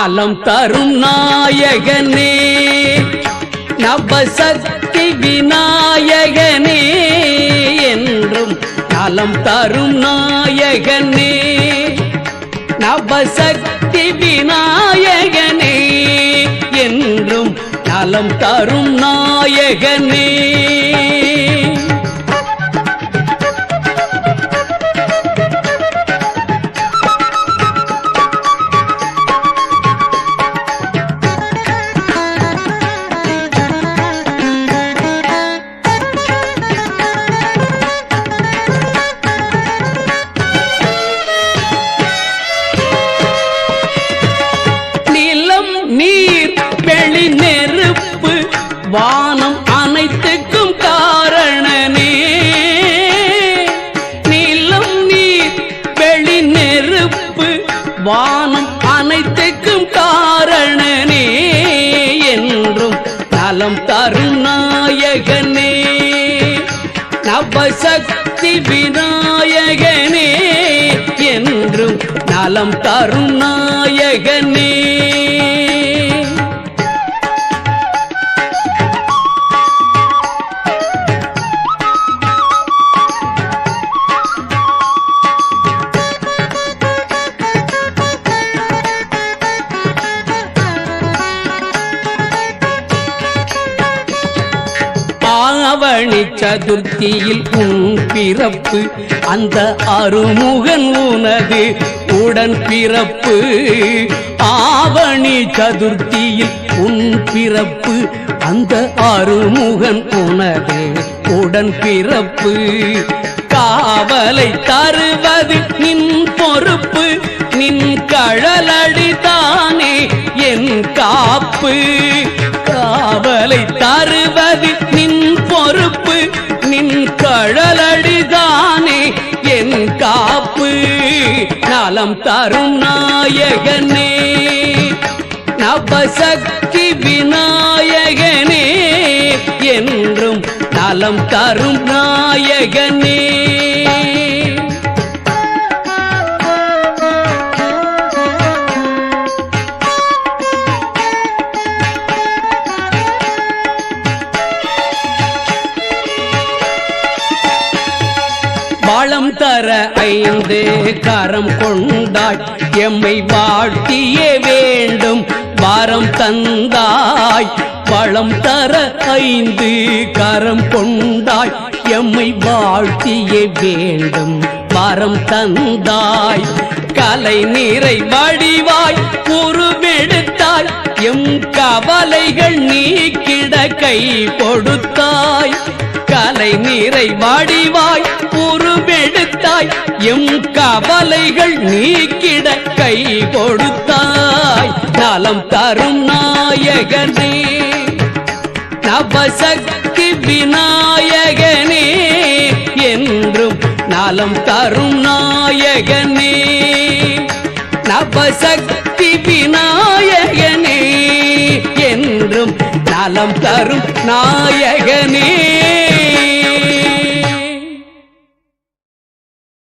நலம் தரும் நாயகனே நவசக்தி விநாயகனே என்றும் நலம் தரும் நாயகனே நவசக்தி விநாயகனே என்றும் நலம் தரும் நாயகனே நீர் வெளி நெருப்பு வானம் அனைத்துக்கும் காரணனே நிலம் நீர் வெளி நெருப்பு வானம் அனைத்துக்கும் காரணனே என்றும் நலம் தரும் நாயகனே நவசக்தி விநாயகனே என்றும் நலம் தரும் நாயகனே ஆவணி சதுர்த்தியில் உன் பிறப்பு அந்த அருமுகன் உனது உடன் பிறப்பு ஆவணி சதுர்த்தியில் உன் பிறப்பு அந்த அருமுகன் உனது உடன் பிறப்பு காவலை தருவது நின் பொறுப்பு நின் கழலடிதானே என் காப்பு காவலை தருவது நின் பொறுப்பு நின் கழலடிதானே என் காப்பு நலம் தரும் நாயகனே நவசக்தி விநாயகனே என்றும் நலம் தரும் நாயகனே வளம் தர 5 கரம் கொண்டாய் எம்மை வாழ்த்தியே வேண்டும் வரம் தந்தாய் வளம் தர 5 கரம் கொண்டாய் எம்மை வாழ்த்தியே வேண்டும் வரம் தந்தாய் கலை நிறை வடிவாய் உருவெடுத்தாய் எம் கவலைகள் நீக்கிட கை கொடுத்தாய் கலை நிறை வடிவாய் உருவெடுத்தாய் எம் கவலைகள் நீக்கிட கை கொடுத்தாய் நலம் தரும் நாயகனே நவசக்தி விநாயகனே என்றும் நலம் தரும் நாயகனே நவசக்தி விநாயகனே என்றும் நலம் தரும் நாயகனே